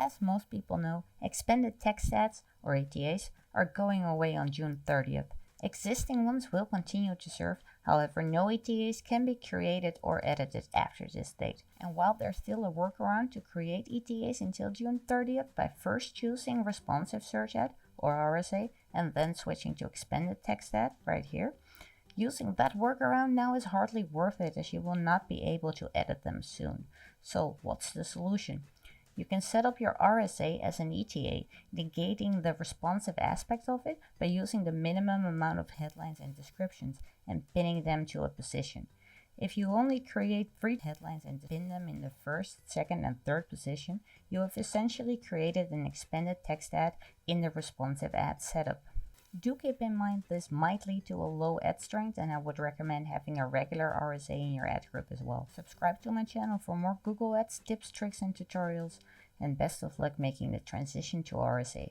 As most people know, expanded text ads, or ETAs, are going away on June 30th. Existing ones will continue to serve, however no ETAs can be created or edited after this date. And while there's still a workaround to create ETAs until June 30th by first choosing responsive search ad, or RSA, and then switching to expanded text ad right here, using that workaround now is hardly worth it as you will not be able to edit them soon. So what's the solution? You can set up your RSA as an ETA, negating the responsive aspect of it by using the minimum amount of headlines and descriptions and pinning them to a position. If you only create 3 headlines and pin them in the first, second, and third position, you have essentially created an expanded text ad in the responsive ad setup. Do keep in mind this might lead to a low ad strength, and I would recommend having a regular RSA in your ad group as well. Subscribe to my channel for more Google Ads tips, tricks, and tutorials, and best of luck making the transition to RSA.